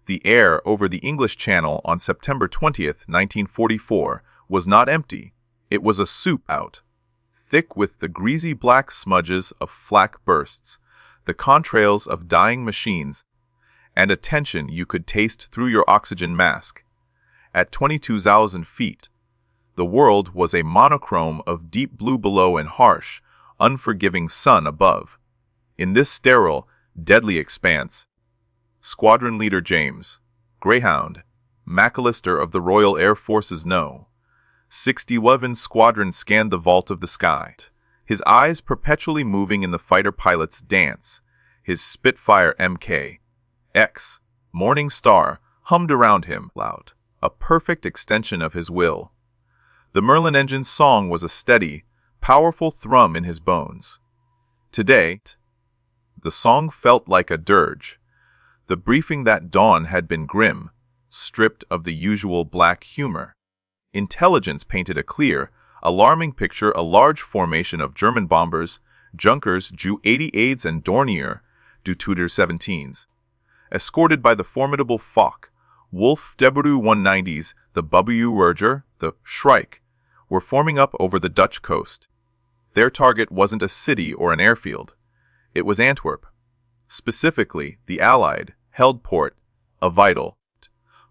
The air over the English Channel on September 20th, 1944, was not empty. It was a soup out, thick with the greasy black smudges of flak bursts, the contrails of dying machines, and a tension you could taste through your oxygen mask. At 22,000 feet, the world was a monochrome of deep blue below and harsh, unforgiving sun above. In this sterile, deadly expanse, Squadron Leader James, Greyhound, McAllister of the Royal Air Forces No. 6011 Squadron scanned the vault of the sky, his eyes perpetually moving in the fighter pilot's dance. His Spitfire Mk.X, Morning Star, hummed around him loud, a perfect extension of his will. The Merlin engine's song was a steady, powerful thrum in his bones. Today, the song felt like a dirge. The briefing that dawn had been grim, stripped of the usual black humor. Intelligence painted a clear, alarming picture: a large formation of German bombers, Junkers, Ju-88s, and Dornier, Du-17s, escorted by the formidable Focke-Wulf WWIIs, the WWII, the Shrike, were forming up over the Dutch coast. Their target wasn't a city or an airfield. It was Antwerp. Specifically, the Allied held port, a vital,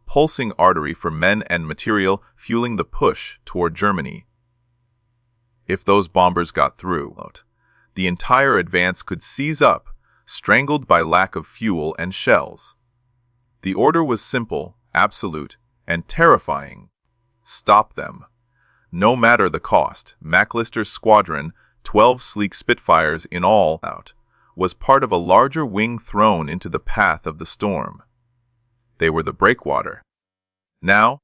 pulsing artery for men and material fueling the push toward Germany. If those bombers got through, the entire advance could seize up, strangled by lack of fuel and shells. The order was simple, absolute, and terrifying. Stop them. No matter the cost. McAllister's squadron, 12 sleek Spitfires in all, was part of a larger wing thrown into the path of the storm. They were the breakwater. Now,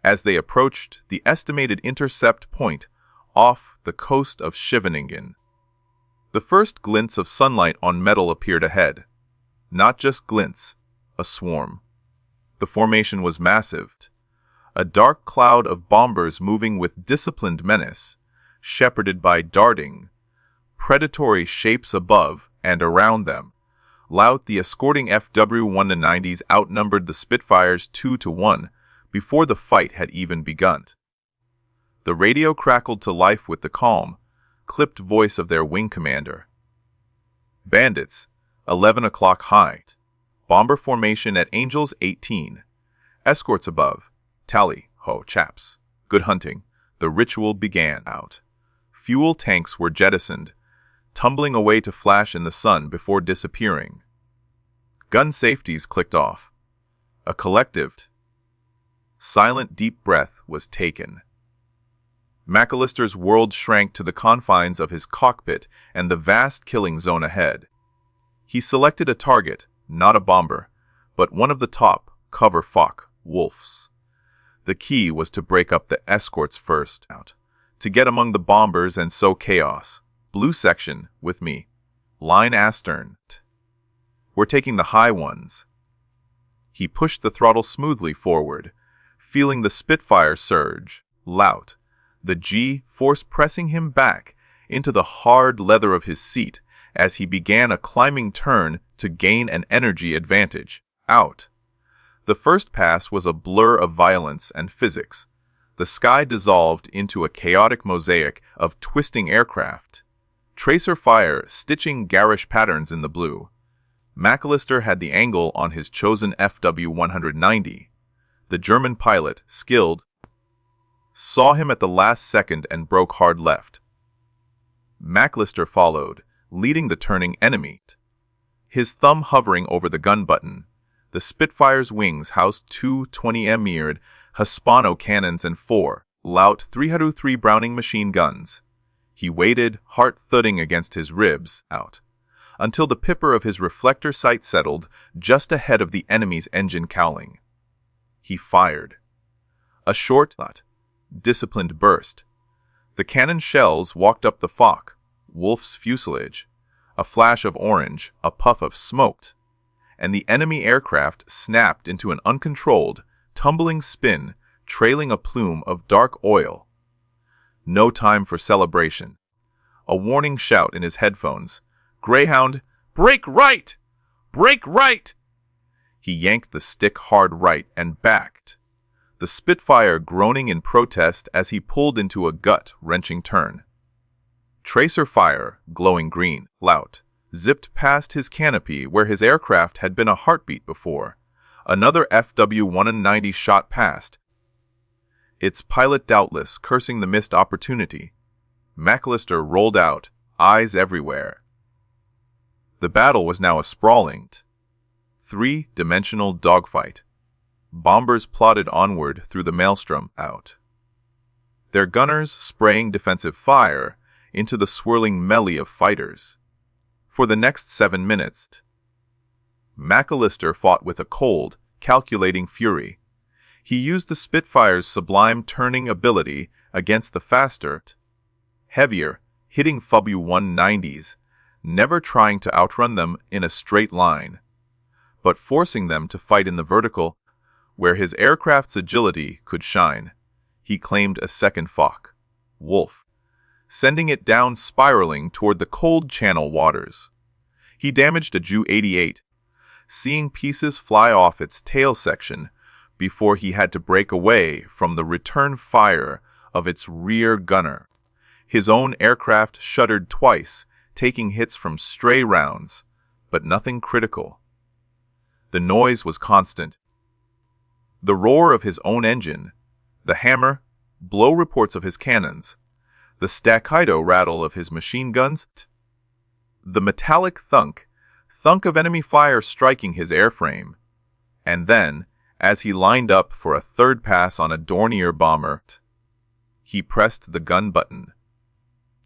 as they approached the estimated intercept point off the coast of Scheveningen, the first glints of sunlight on metal appeared ahead. Not just glints, a swarm. The formation was massive. A dark cloud of bombers moving with disciplined menace, shepherded by darting, predatory shapes above and around them. The escorting FW-190s outnumbered the Spitfires 2-1 before the fight had even begun. The radio crackled to life with the calm, clipped voice of their wing commander. Bandits, 11 o'clock height. Bomber formation at Angels 18. Escorts above. Tally ho, chaps. Good hunting. The ritual began. Fuel tanks were jettisoned, tumbling away to flash in the sun before disappearing. Gun safeties clicked off. A collective, silent deep breath was taken. McAllister's world shrank to the confines of his cockpit and the vast killing zone ahead. He selected a target, not a bomber, but one of the top cover Focke-Wulfs. The key was to break up the escorts first, to get among the bombers and sow chaos. Blue section, with me. Line astern. We're taking the high ones. He pushed the throttle smoothly forward, feeling the Spitfire surge, the G-force pressing him back into the hard leather of his seat as he began a climbing turn to gain an energy advantage. The first pass was a blur of violence and physics. The sky dissolved into a chaotic mosaic of twisting aircraft, tracer fire stitching garish patterns in the blue. McAllister had the angle on his chosen FW-190. The German pilot, skilled, saw him at the last second and broke hard left. McAllister followed, leading the turning enemy. His thumb hovering over the gun button. The Spitfire's wings housed two 20mm mirrored Hispano cannons and four Laut 303 Browning machine guns. He waited, heart thudding against his ribs, until the pipper of his reflector sight settled just ahead of the enemy's engine cowling. He fired. A short, disciplined burst. The cannon shells walked up the Focke-Wulf's fuselage. A flash of orange, a puff of smoke, and the enemy aircraft snapped into an uncontrolled, tumbling spin, trailing a plume of dark oil. No time for celebration. A warning shout in his headphones. Greyhound, break right! Break right! He yanked the stick hard right and backed, the Spitfire groaning in protest as he pulled into a gut-wrenching turn. Tracer fire, glowing green, lout, zipped past his canopy where his aircraft had been a heartbeat before. Another FW-190 shot past, its pilot doubtless cursing the missed opportunity. McAllister rolled out, eyes everywhere. The battle was now a sprawling, three-dimensional dogfight. Bombers plodded onward through the maelstrom out, their gunners spraying defensive fire into the swirling melee of fighters. For the next 7 minutes, McAllister fought with a cold, calculating fury. He used the Spitfire's sublime turning ability against the faster, heavier, hitting FW-190s, never trying to outrun them in a straight line, but forcing them to fight in the vertical, where his aircraft's agility could shine. He claimed a second Focke-Wulf, sending it down spiraling toward the cold channel waters. He damaged a Ju-88, seeing pieces fly off its tail section before he had to break away from the return fire of its rear gunner. His own aircraft shuddered twice, taking hits from stray rounds, but nothing critical. The noise was constant. The roar of his own engine, the hammer, blow reports of his cannons, the staccato rattle of his machine guns, the metallic thunk of enemy fire striking his airframe. And then, as he lined up for a third pass on a Dornier bomber, he pressed the gun button.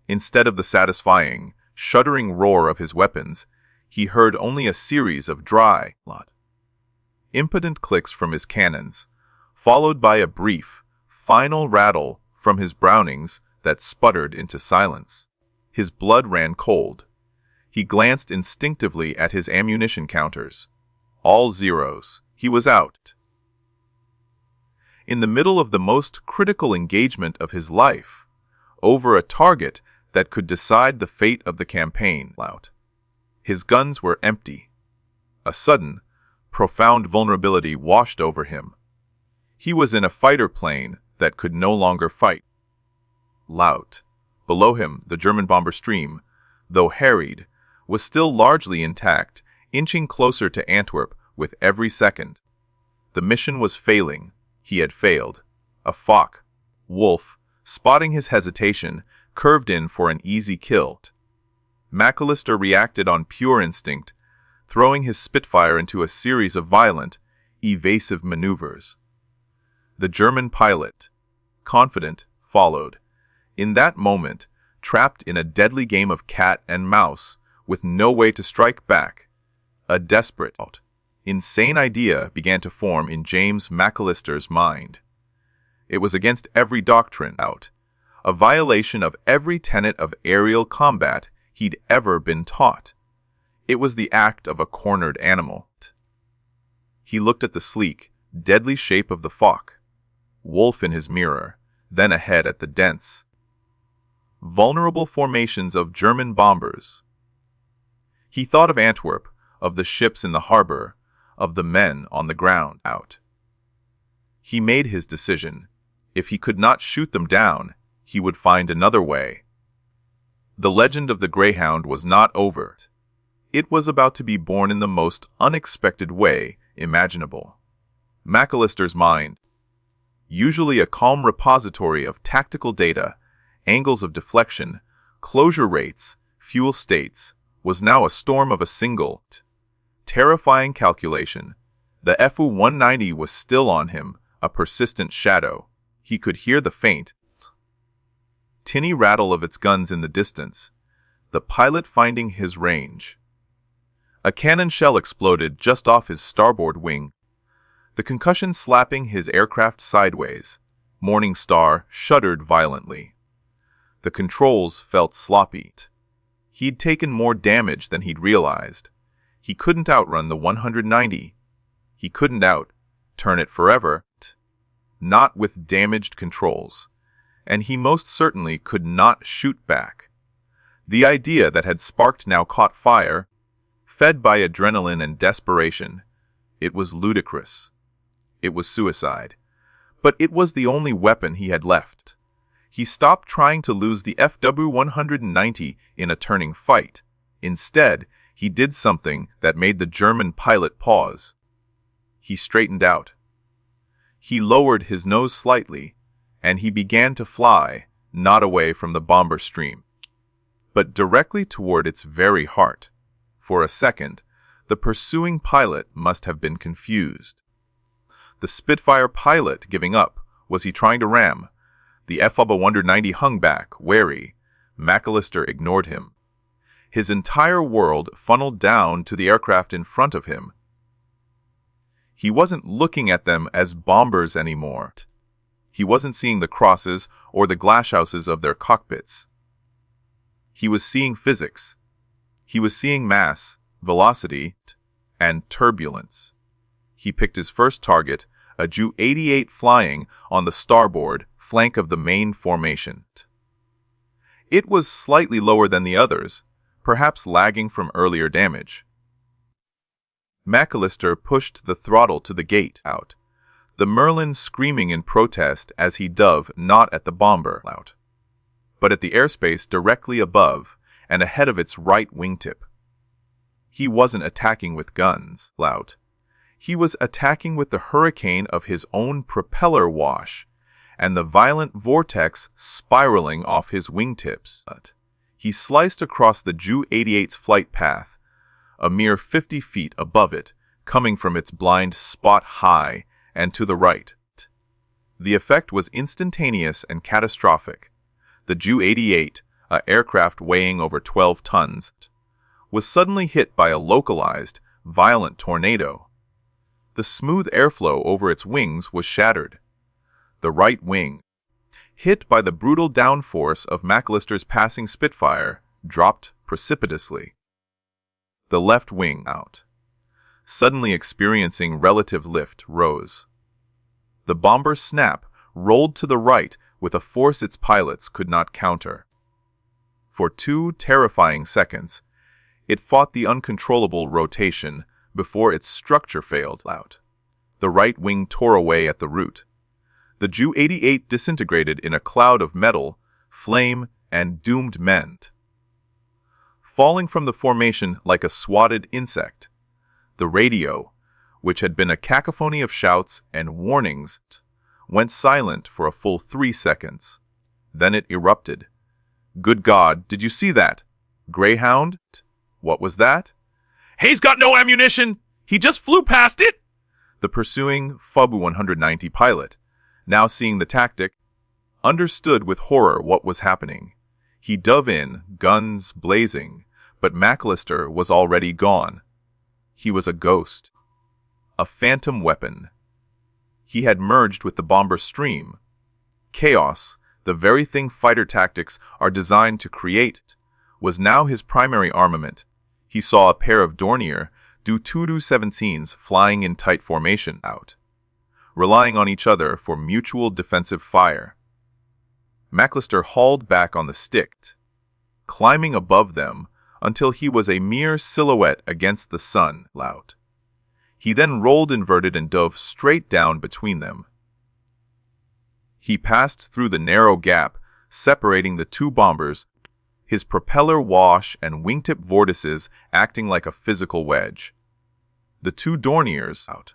Instead of the satisfying, shuddering roar of his weapons, he heard only a series of dry, impotent clicks from his cannons, followed by a brief, final rattle from his Brownings that sputtered into silence. His blood ran cold. He glanced instinctively at his ammunition counters. All zeros. He was out. In the middle of the most critical engagement of his life, over a target that could decide the fate of the campaign, his guns were empty. A sudden, profound vulnerability washed over him. He was in a fighter plane that could no longer fight. Below him, the German bomber stream, though harried, was still largely intact, inching closer to Antwerp with every second. The mission was failing. He had failed. A Focke-Wulf, spotting his hesitation, curved in for an easy kill. McAllister reacted on pure instinct, throwing his Spitfire into a series of violent, evasive maneuvers. The German pilot, confident, followed. In that moment, trapped in a deadly game of cat and mouse, with no way to strike back, a desperate, insane idea began to form in James McAllister's mind. It was against every doctrine, a violation of every tenet of aerial combat he'd ever been taught. It was the act of a cornered animal. He looked at the sleek, deadly shape of the Focke-Wulf in his mirror, then ahead at the dense, vulnerable formations of German bombers. He thought of Antwerp, of the ships in the harbor, of the men on the ground. He made his decision. If he could not shoot them down, he would find another way. The legend of the Greyhound was not over. It was about to be born in the most unexpected way imaginable. McAllister's mind, usually a calm repository of tactical data, angles of deflection, closure rates, fuel states, was now a storm of a single, terrifying calculation. The FU-190 was still on him, a persistent shadow. He could hear the faint, tinny rattle of its guns in the distance, the pilot finding his range. A cannon shell exploded just off his starboard wing, the concussion slapping his aircraft sideways. Morning Star shuddered violently. The controls felt sloppy. He'd taken more damage than he'd realized. He couldn't outrun the 190. He couldn't turn it forever, not with damaged controls. And he most certainly could not shoot back. The idea that had sparked now caught fire, fed by adrenaline and desperation. It was ludicrous. It was suicide. But it was the only weapon he had left. He stopped trying to lose the FW-190 in a turning fight. Instead, he did something that made the German pilot pause. He straightened out. He lowered his nose slightly, and he began to fly, not away from the bomber stream, but directly toward its very heart. For a second, the pursuing pilot must have been confused. The Spitfire pilot giving up. Was he trying to ram? The FW-190 hung back, wary. McAllister ignored him. His entire world funneled down to the aircraft in front of him. He wasn't looking at them as bombers anymore. He wasn't seeing the crosses or the glashhouses of their cockpits. He was seeing physics. He was seeing mass, velocity, and turbulence. He picked his first target, a Ju-88 flying on the starboard flank of the main formation. It was slightly lower than the others, perhaps lagging from earlier damage. McAllister pushed the throttle to the gate out, the Merlin screaming in protest as he dove not at the bomber out, but at the airspace directly above and ahead of its right wingtip. He wasn't attacking with guns, lout. He was attacking with the hurricane of his own propeller wash and the violent vortex spiraling off his wingtips. He sliced across the Ju-88's flight path, a mere 50 feet above it, coming from its blind spot high and to the right. The effect was instantaneous and catastrophic. The Ju-88, an aircraft weighing over 12 tons, was suddenly hit by a localized, violent tornado. The smooth airflow over its wings was shattered. The right wing, hit by the brutal downforce of McAllister's passing Spitfire, dropped precipitously. The left wing out, suddenly experiencing relative lift, rose. The bomber's snap rolled to the right with a force its pilots could not counter. For 2 terrifying seconds, it fought the uncontrollable rotation before its structure failed out. The right wing tore away at the root. The Ju-88 disintegrated in a cloud of metal, flame, and doomed men. Falling from the formation like a swatted insect, the radio, which had been a cacophony of shouts and warnings, went silent for a full 3 seconds. Then it erupted. "Good God, did you see that? Greyhound? What was that?" "He's got no ammunition! He just flew past it!" The pursuing FW-190 pilot, now seeing the tactic, understood with horror what was happening. He dove in, guns blazing, but McAllister was already gone. He was a ghost, a phantom weapon. He had merged with the bomber stream. Chaos, the very thing fighter tactics are designed to create, was now his primary armament. He saw a pair of Dornier Du-17s flying in tight formation out, relying on each other for mutual defensive fire. McAllister hauled back on the stick, climbing above them until he was a mere silhouette against the sun out. He then rolled inverted and dove straight down between them. He passed through the narrow gap separating the 2 bombers, his propeller wash and wingtip vortices acting like a physical wedge. The 2 Dorniers out,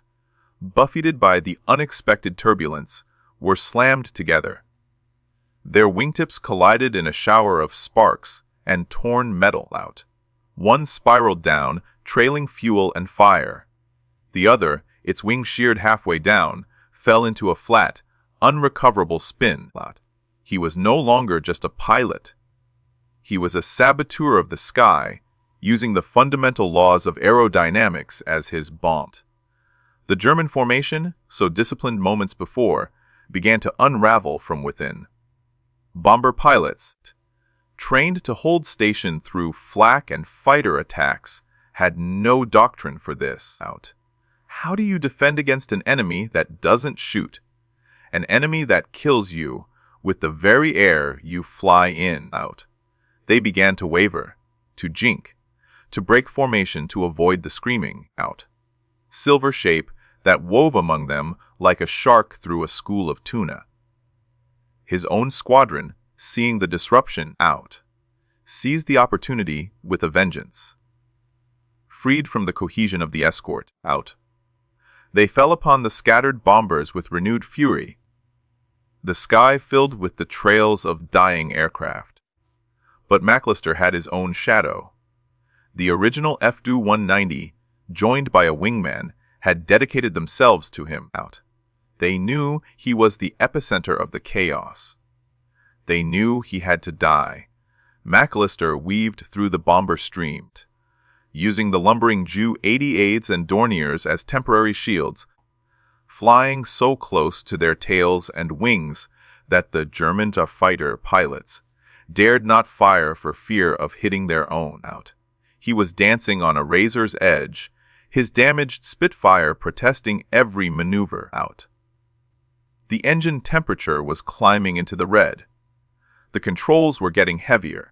buffeted by the unexpected turbulence, were slammed together. Their wingtips collided in a shower of sparks and torn metal out. One spiraled down, trailing fuel and fire. The other, its wing sheared halfway down, fell into a flat, unrecoverable spin out. He was no longer just a pilot. He was a saboteur of the sky, using the fundamental laws of aerodynamics as his bond. The German formation, so disciplined moments before, began to unravel from within. Bomber pilots, trained to hold station through flak and fighter attacks, had no doctrine for this out. How do you defend against an enemy that doesn't shoot? An enemy that kills you with the very air you fly in out? They began to waver, to jink, to break formation to avoid the screaming out. silver shape that wove among them like a shark through a school of tuna. His own squadron, seeing the disruption out, seized the opportunity with a vengeance. Freed from the cohesion of the escort out, they fell upon the scattered bombers with renewed fury. The sky filled with the trails of dying aircraft. But McAllister had his own shadow. The original FW-190, joined by a wingman, had dedicated themselves to him out. They knew he was the epicenter of the chaos. They knew he had to die. McAllister weaved through the bomber stream, using the lumbering Ju-88s and Dorniers as temporary shields, flying so close to their tails and wings that the German fighter pilots dared not fire for fear of hitting their own out. He was dancing on a razor's edge, his damaged Spitfire protesting every maneuver out. The engine temperature was climbing into the red. The controls were getting heavier.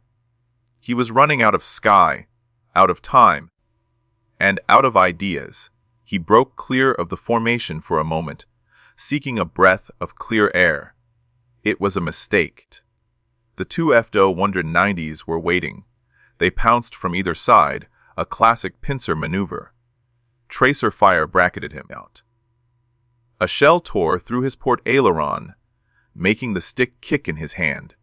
He was running out of sky, out of time, and out of ideas. He broke clear of the formation for a moment, seeking a breath of clear air. It was a mistake. The two FW-190s were waiting. They pounced from either side, a classic pincer maneuver. Tracer fire bracketed him out. A shell tore through his port aileron, making the stick kick in his hand.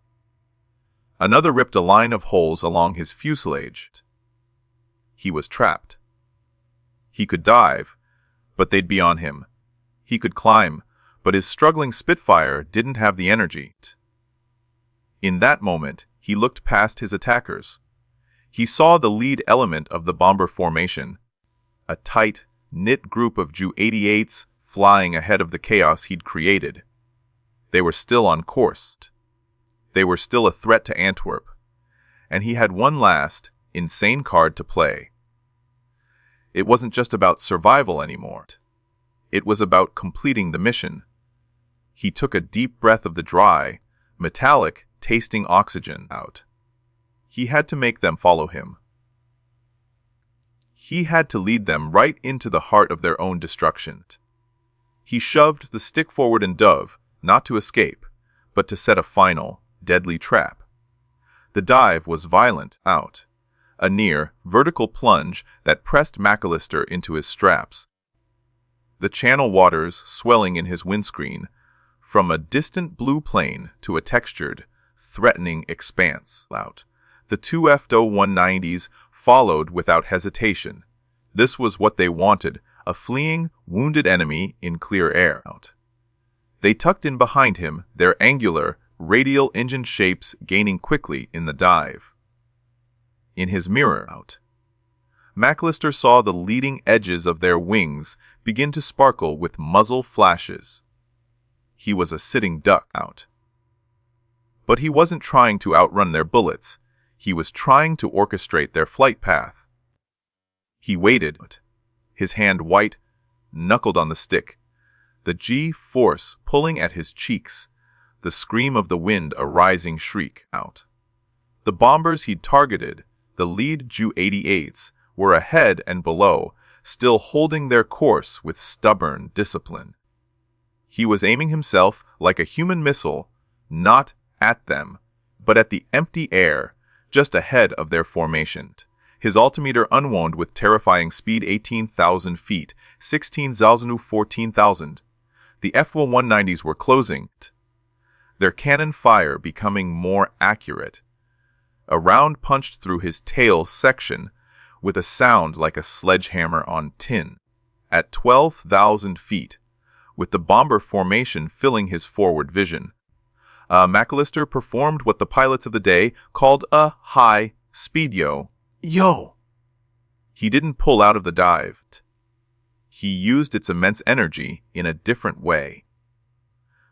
Another ripped a line of holes along his fuselage. He was trapped. He could dive, but they'd be on him. He could climb, but his struggling Spitfire didn't have the energy. In that moment, he looked past his attackers. He saw the lead element of the bomber formation, a tight, knit group of Ju-88s flying ahead of the chaos he'd created. They were still on course. They were still a threat to Antwerp, and he had one last, insane card to play. It wasn't just about survival anymore. It was about completing the mission. He took a deep breath of the dry, metallic, tasting oxygen out. He had to make them follow him. He had to lead them right into the heart of their own destruction. He shoved the stick forward and dove, not to escape, but to set a final, deadly trap. The dive was violent out, a near, vertical plunge that pressed McAllister into his straps. The channel waters swelling in his windscreen, from a distant blue plane to a textured, threatening expanse out. The two FW-190s followed without hesitation. This was what they wanted, a fleeing, wounded enemy in clear air out. They tucked in behind him, their angular, radial engine shapes gaining quickly in the dive. In his mirror out, McAllister saw the leading edges of their wings begin to sparkle with muzzle flashes. He was a sitting duck out. But he wasn't trying to outrun their bullets. He was trying to orchestrate their flight path. He waited, his hand white, knuckled on the stick, the G-force pulling at his cheeks, the scream of the wind a rising shriek out. The bombers he'd targeted, the lead Ju-88s, were ahead and below, still holding their course with stubborn discipline. He was aiming himself like a human missile, not at them, but at the empty air, just ahead of their formation. His altimeter unwound with terrifying speed 18,000 feet, 16,000 to 14,000. The FW-190s were closing, their cannon fire becoming more accurate. A round punched through his tail section with a sound like a sledgehammer on tin. At 12,000 feet, with the bomber formation filling his forward vision, McAllister performed what the pilots of the day called a high-speed yo. He didn't pull out of the dive. He used its immense energy in a different way.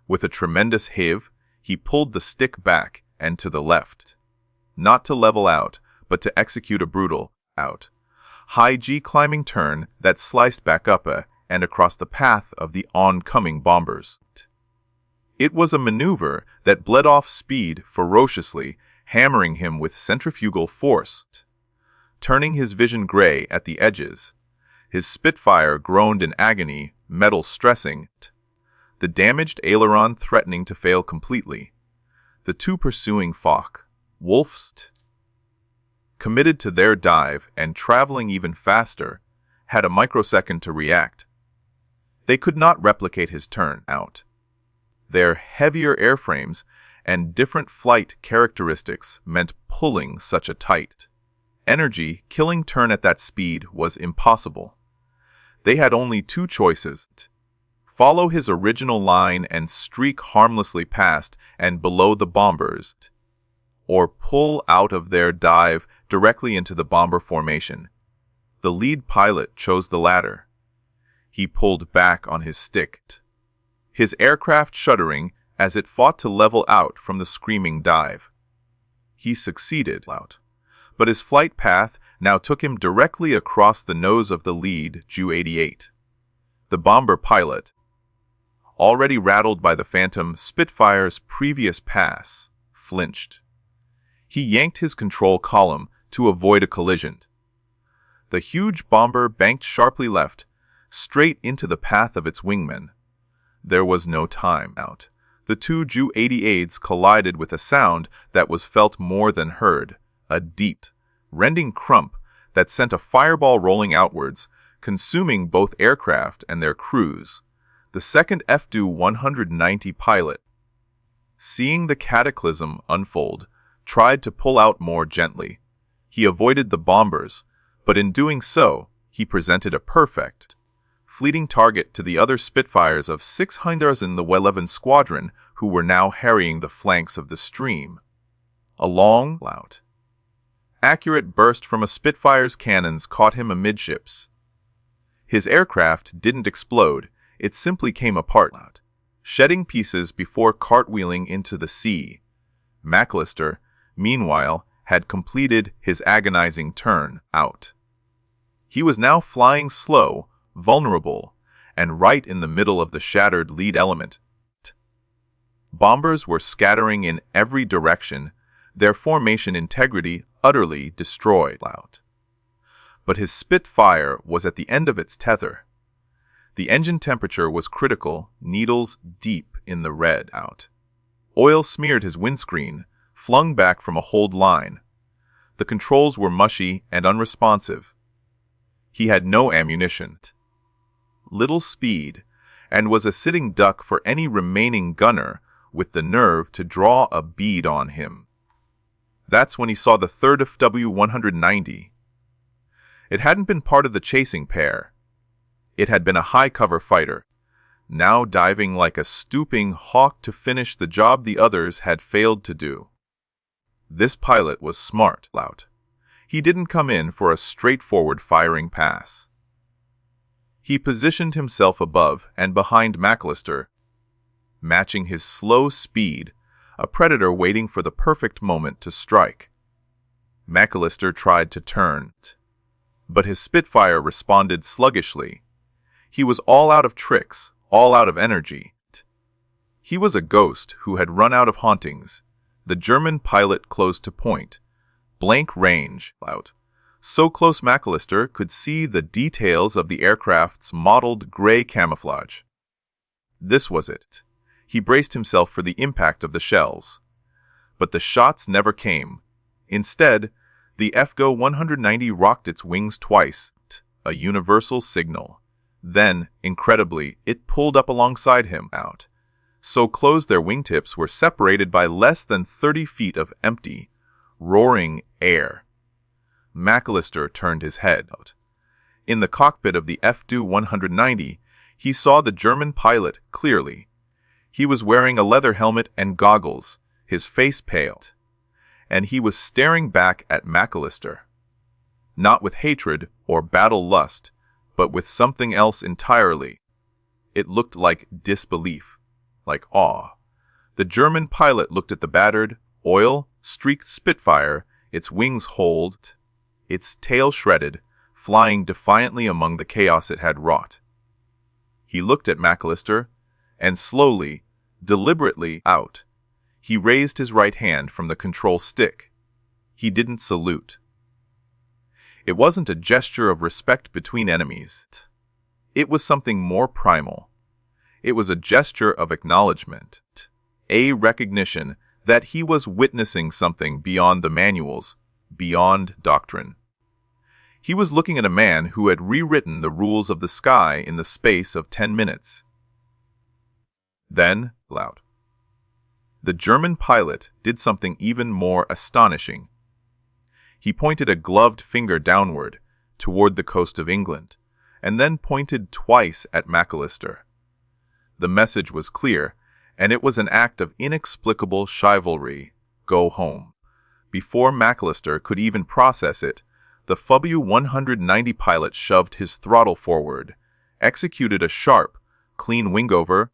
With a tremendous heave, he pulled the stick back and to the left. Not to level out, but to execute a brutal out. High G climbing turn that sliced back up and across the path of the oncoming bombers. It was a maneuver that bled off speed ferociously, hammering him with centrifugal force, turning his vision gray at the edges, His Spitfire groaned in agony, metal stressing, the damaged aileron threatening to fail completely. The two pursuing Focke-Wulfs, committed to their dive and traveling even faster, had a microsecond to react. They could not replicate his turn out. Their heavier airframes and different flight characteristics meant pulling such a tight energy killing turn at that speed was impossible. They had only two choices: follow his original line and streak harmlessly past and below the bombers, or pull out of their dive directly into the bomber formation. The lead pilot chose the latter. He pulled back on his stick, his aircraft shuddering as it fought to level out from the screaming dive. He succeeded, but his flight path now took him directly across the nose of the lead WWII. The bomber pilot, already rattled by the Phantom Spitfire's previous pass, flinched. He yanked his control column to avoid a collision. The huge bomber banked sharply left, straight into the path of its wingmen. There was no time out. The two WWIIs collided with a sound that was felt more than heard, a deep, rending crump that sent a fireball rolling outwards, consuming both aircraft and their crews. The second FW-190 pilot, seeing the cataclysm unfold, tried to pull out more gently. He avoided the bombers, but in doing so, he presented a perfect, fleeting target to the other Spitfires of 600 in the WWII Squadron who were now harrying the flanks of the stream. A long, loud, accurate burst from a Spitfire's cannons caught him amidships. His aircraft didn't explode, it simply came apart, shedding pieces before cartwheeling into the sea. McAllister, meanwhile, had completed his agonizing turn out. He was now flying slow, vulnerable, and right in the middle of the shattered lead element. Bombers were scattering in every direction, their formation integrity utterly destroyed. But his Spitfire was at the end of its tether. The engine temperature was critical, needles deep in the red out. Oil smeared his windscreen, flung back from a hold line. The controls were mushy and unresponsive. He had no ammunition, little speed, and was a sitting duck for any remaining gunner with the nerve to draw a bead on him. That's when he saw the third FW-190. It hadn't been part of the chasing pair. It had been a high-cover fighter, now diving like a stooping hawk to finish the job the others had failed to do. This pilot was smart, He didn't come in for a straightforward firing pass. He positioned himself above and behind McAllister, matching his slow speed, a predator waiting for the perfect moment to strike. McAllister tried to turn, but his Spitfire responded sluggishly. He was all out of tricks, all out of energy. He was a ghost who had run out of hauntings. The German pilot close to point, blank range, so close McAllister could see the details of the aircraft's mottled gray camouflage. This was it. He braced himself for the impact of the shells. But the shots never came. Instead, the FW-190 rocked its wings twice, a universal signal. Then, incredibly, it pulled up alongside him out. So close their wingtips were separated by less than 30 feet of empty, roaring air. McAllister turned his head out. In the cockpit of the FW-190, he saw the German pilot clearly. He was wearing a leather helmet and goggles, his face pale, and he was staring back at McAllister. Not with hatred or battle lust, but with something else entirely. It looked like disbelief, like awe. The German pilot looked at the battered, oil-streaked Spitfire, its wings holed, its tail shredded, flying defiantly among the chaos it had wrought. He looked at McAllister, and slowly, deliberately out, he raised his right hand from the control stick. He didn't salute. It wasn't a gesture of respect between enemies. It was something more primal. It was a gesture of acknowledgement, a recognition that he was witnessing something beyond the manuals, beyond doctrine. He was looking at a man who had rewritten the rules of the sky in the space of 10 minutes. Then, loud, the German pilot did something even more astonishing. He pointed a gloved finger downward, toward the coast of England, and then pointed twice at McAllister. The message was clear, and it was an act of inexplicable chivalry. Go home. Before McAllister could even process it, the W-190 pilot shoved his throttle forward, executed a sharp, clean wingover,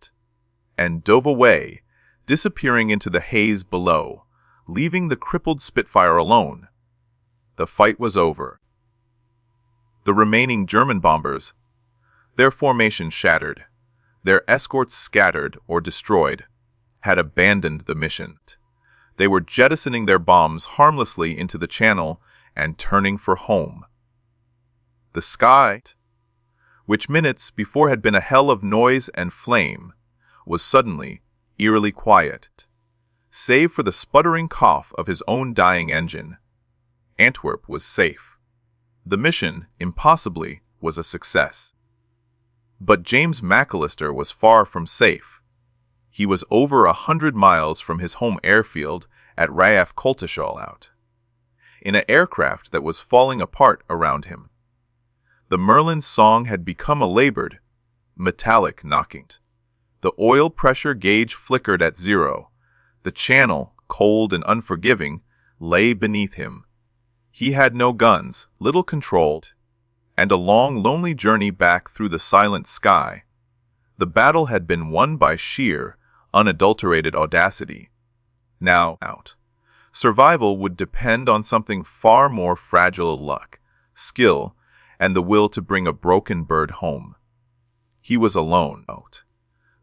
and dove away, disappearing into the haze below, leaving the crippled Spitfire alone. The fight was over. The remaining German bombers, their formation shattered, their escorts scattered or destroyed, had abandoned the mission. They were jettisoning their bombs harmlessly into the channel and turning for home. The sky, which minutes before had been a hell of noise and flame, was suddenly eerily quiet, save for the sputtering cough of his own dying engine. Antwerp was safe. The mission, impossibly, was a success. But James McAllister was far from safe. He was over 100 miles from his home airfield at RAF Spitfire, in an aircraft that was falling apart around him. The Merlin's song had become a labored, metallic knocking. The oil pressure gauge flickered at 0. The channel, cold and unforgiving, lay beneath him. He had no guns, little control, and a long, lonely journey back through the silent sky. The battle had been won by sheer, unadulterated audacity. Now, out. Survival would depend on something far more fragile: luck, skill, and the will to bring a broken bird home. He was alone. Out.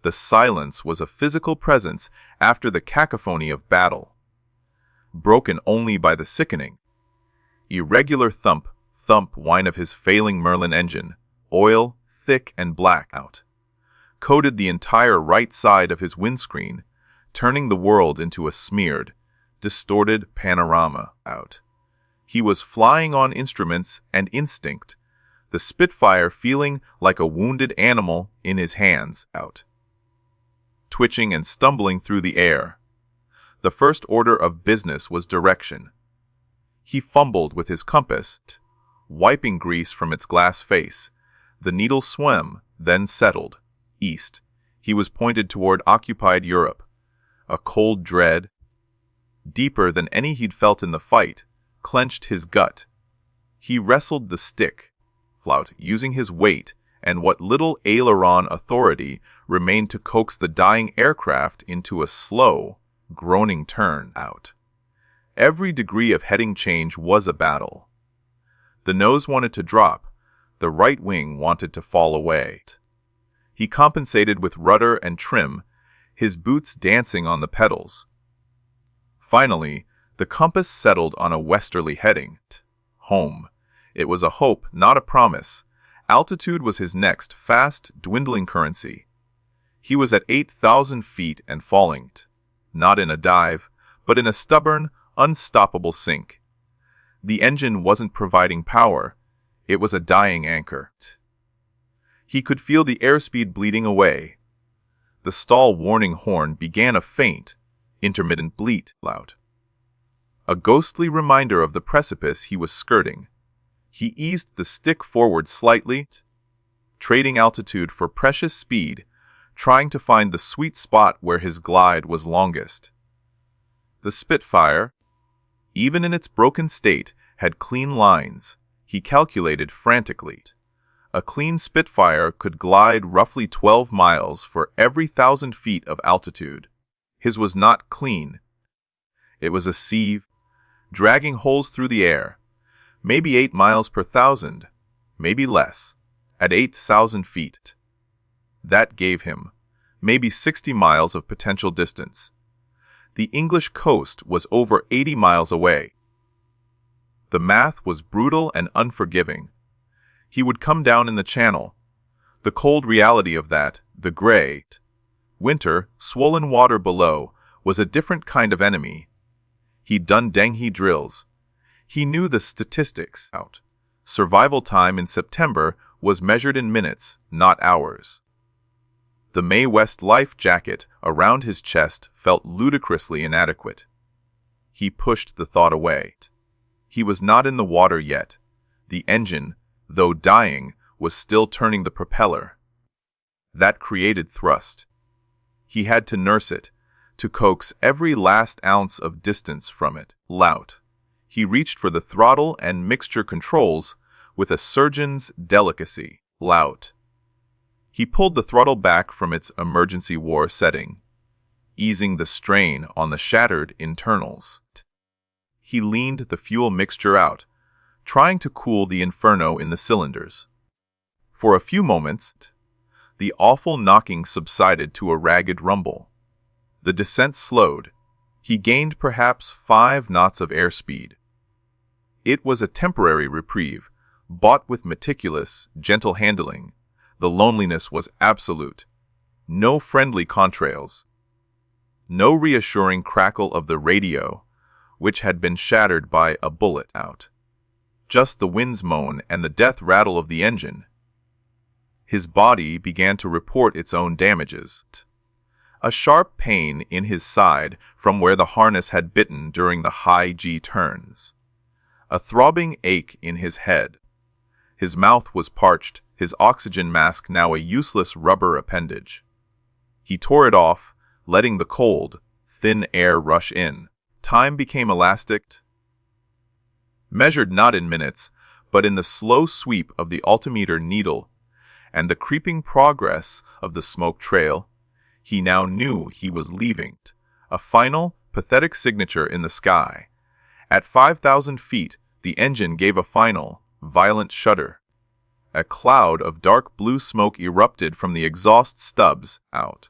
The silence was a physical presence after the cacophony of battle, broken only by the sickening, irregular thump whine of his failing Merlin engine. Oil, thick and black, out, coated the entire right side of his windscreen, turning the world into a smeared, distorted panorama. Out. He was flying on instruments and instinct, the Spitfire feeling like a wounded animal in his hands. Out. Twitching and stumbling through the air. The first order of business was direction. He fumbled with his compass, wiping grease from its glass face. The needle swam, then settled. East. He was pointed toward occupied Europe. A cold dread, deeper than any he'd felt in the fight, clenched his gut. He wrestled the stick, using his weight and what little aileron authority remained to coax the dying aircraft into a slow, groaning turn. Out. Every degree of heading change was a battle. The nose wanted to drop, the right wing wanted to fall away. He compensated with rudder and trim, his boots dancing on the pedals. Finally, the compass settled on a westerly heading. Home. It was a hope, not a promise. Altitude was his next fast, dwindling currency. He was at 8,000 feet and falling, not in a dive, but in a stubborn, unstoppable sink. The engine wasn't providing power. It was a dying anchor. He could feel the airspeed bleeding away. The stall warning horn began a faint, intermittent bleat. Loud. A ghostly reminder of the precipice he was skirting. He eased the stick forward slightly, trading altitude for precious speed, trying to find the sweet spot where his glide was longest. The Spitfire, even in its broken state, had clean lines. He calculated frantically. A clean Spitfire could glide roughly 12 miles for every 1,000 feet of altitude. His was not clean. It was a sieve, dragging holes through the air. Maybe 8 miles per 1,000, maybe less, at 8,000 feet. That gave him maybe 60 miles of potential distance. The English coast was over 80 miles away. The math was brutal and unforgiving. He would come down in the channel. The cold reality of that, the gray winter, swollen water below, was a different kind of enemy. He'd done dengue drills. He knew the statistics out. Survival time in September was measured in minutes, not hours. The Mae West life jacket around his chest felt ludicrously inadequate. He pushed the thought away. He was not in the water yet. The engine, though dying, was still turning the propeller. That created thrust. He had to nurse it, to coax every last ounce of distance from it. Lout. He reached for the throttle and mixture controls with a surgeon's delicacy. Lout. He pulled the throttle back from its emergency war setting, easing the strain on the shattered internals. He leaned the fuel mixture out, trying to cool the inferno in the cylinders. For a few moments, the awful knocking subsided to a ragged rumble. The descent slowed. He gained perhaps 5 knots of airspeed. It was a temporary reprieve, bought with meticulous, gentle handling. The loneliness was absolute. No friendly contrails. No reassuring crackle of the radio, which had been shattered by a bullet out. Just the wind's moan and the death rattle of the engine. His body began to report its own damages. A sharp pain in his side from where the harness had bitten during the high G turns. A throbbing ache in his head. His mouth was parched, his oxygen mask now a useless rubber appendage. He tore it off, letting the cold, thin air rush in. Time became elastic, measured not in minutes, but in the slow sweep of the altimeter needle and the creeping progress of the smoke trail. He now knew he was leaving. A final, pathetic signature in the sky. At 5,000 feet, the engine gave a final, violent shudder. A cloud of dark blue smoke erupted from the exhaust stubs out,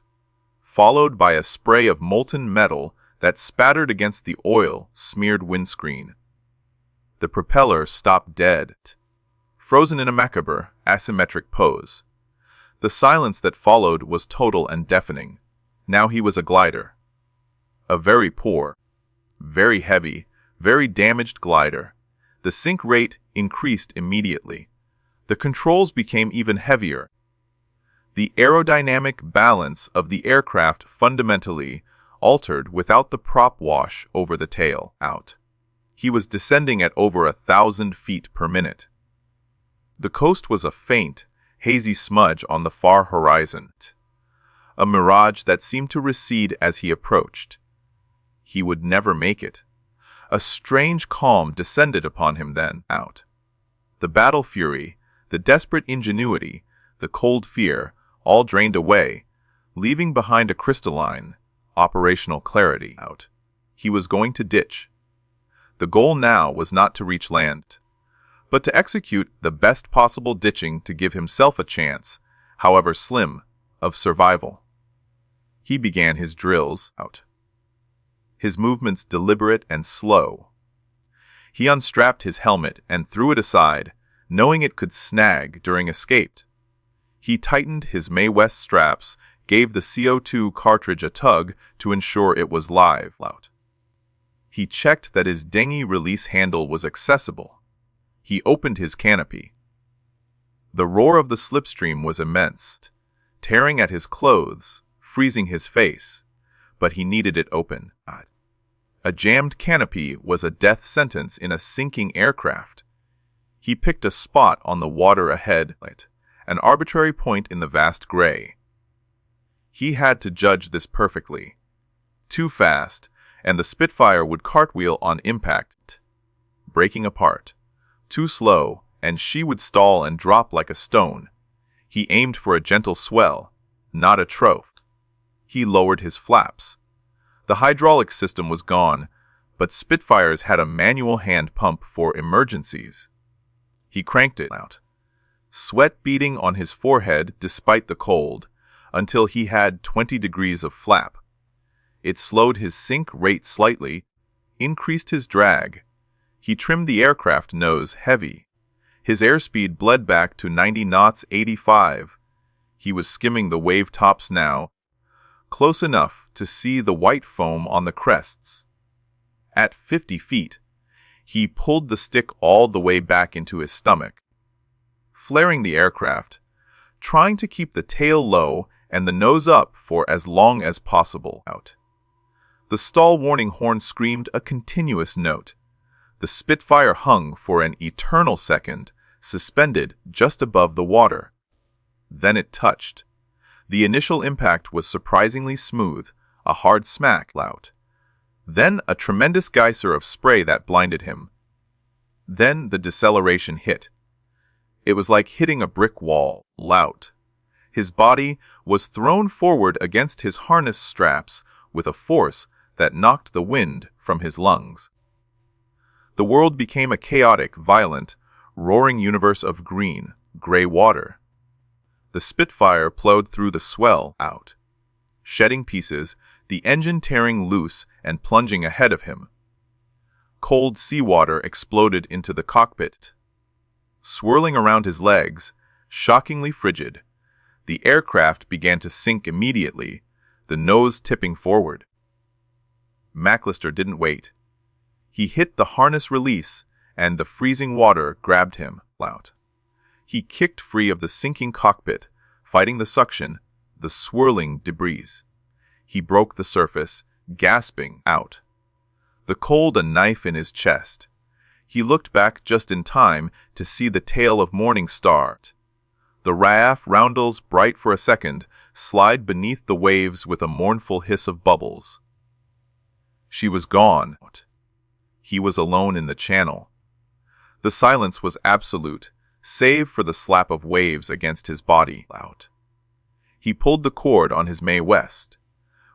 followed by a spray of molten metal that spattered against the oil-smeared windscreen. The propeller stopped dead, frozen in a macabre, asymmetric pose. The silence that followed was total and deafening. Now he was a glider. A very poor, very heavy, very damaged glider. The sink rate increased immediately. The controls became even heavier. The aerodynamic balance of the aircraft fundamentally altered without the prop wash over the tail out. He was descending at over 1,000 feet per minute. The coast was a faint, hazy smudge on the far horizon, a mirage that seemed to recede as he approached. He would never make it. A strange calm descended upon him then out. The battle fury, the desperate ingenuity, the cold fear, all drained away, leaving behind a crystalline, operational clarity out. He was going to ditch. The goal now was not to reach land, but to execute the best possible ditching to give himself a chance, however slim, of survival. He began his drills out. His movements deliberate and slow. He unstrapped his helmet and threw it aside, knowing it could snag during escape. He tightened his Mae West straps, gave the CO2 cartridge a tug to ensure it was live out. He checked that his dinghy release handle was accessible. He opened his canopy. The roar of the slipstream was immense, tearing at his clothes, freezing his face, but he needed it open. A jammed canopy was a death sentence in a sinking aircraft. He picked a spot on the water ahead, an arbitrary point in the vast gray. He had to judge this perfectly. Too fast, and the Spitfire would cartwheel on impact, breaking apart. Too slow, and she would stall and drop like a stone. He aimed for a gentle swell, not a trough. He lowered his flaps. The hydraulic system was gone, but Spitfires had a manual hand pump for emergencies. He cranked it out, sweat beading on his forehead despite the cold, until he had 20 degrees of flap. It slowed his sink rate slightly, increased his drag. He trimmed the aircraft nose heavy. His airspeed bled back to 90 knots 85. He was skimming the wave tops now, close enough to see the white foam on the crests. At 50 feet, he pulled the stick all the way back into his stomach, flaring the aircraft, trying to keep the tail low and the nose up for as long as possible. The stall warning horn screamed a continuous note. The Spitfire hung for an eternal second, suspended just above the water. Then it touched. The initial impact was surprisingly smooth, a hard smack. Then a tremendous geyser of spray that blinded him. Then the deceleration hit. It was like hitting a brick wall. His body was thrown forward against his harness straps with a force that knocked the wind from his lungs. The world became a chaotic, violent, roaring universe of green, gray water. The Spitfire plowed through the swell, shedding pieces, the engine tearing loose and plunging ahead of him. Cold seawater exploded into the cockpit. Swirling around his legs, shockingly frigid, the aircraft began to sink immediately, the nose tipping forward. McAllister didn't wait. He hit the harness release, and the freezing water grabbed him. He kicked free of the sinking cockpit, fighting the suction, the swirling debris. He broke the surface, gasping out. The cold a knife in his chest. He looked back just in time to see the tail of Morning Star. The RAF roundels, bright for a second, slide beneath the waves with a mournful hiss of bubbles. She was gone. He was alone in the channel. The silence was absolute, save for the slap of waves against his body. He pulled the cord on his Mae West.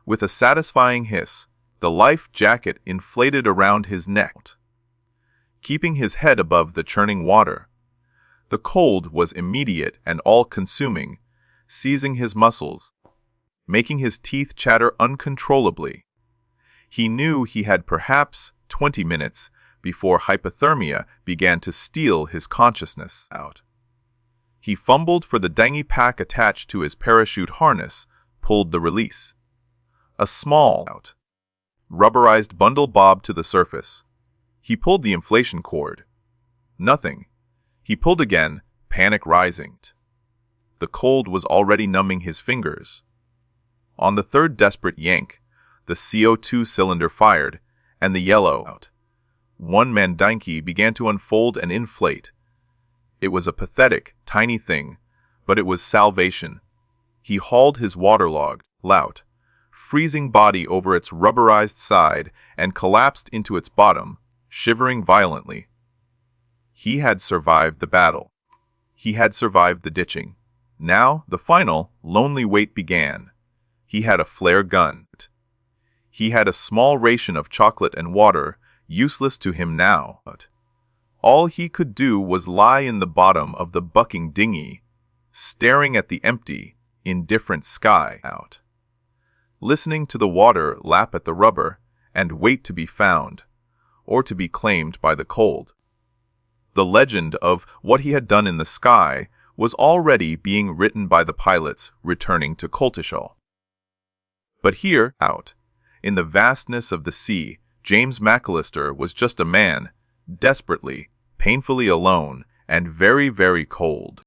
With a satisfying hiss, the life jacket inflated around his neck, keeping his head above the churning water. The cold was immediate and all-consuming, seizing his muscles, making his teeth chatter uncontrollably. He knew he had perhaps 20 minutes before hypothermia began to steal his consciousness out. He fumbled for the dinghy pack attached to his parachute harness, pulled the release. A small, rubberized bundle bobbed to the surface. He pulled the inflation cord. Nothing. He pulled again, panic rising. The cold was already numbing his fingers. On the third desperate yank, the CO2 cylinder fired, and the yellow, one-man dinghy began to unfold and inflate. It was a pathetic, tiny thing, but it was salvation. He hauled his waterlogged, freezing body over its rubberized side and collapsed into its bottom, shivering violently. He had survived the battle. He had survived the ditching. Now, the final, lonely wait began. He had a flare gun. He had a small ration of chocolate and water, useless to him now. All he could do was lie in the bottom of the bucking dinghy, staring at the empty, indifferent sky listening to the water lap at the rubber and wait to be found, or to be claimed by the cold. The legend of what he had done in the sky was already being written by the pilots returning to Coltishall. But here, in the vastness of the sea, James McAllister was just a man, desperately, painfully alone, and very, very cold.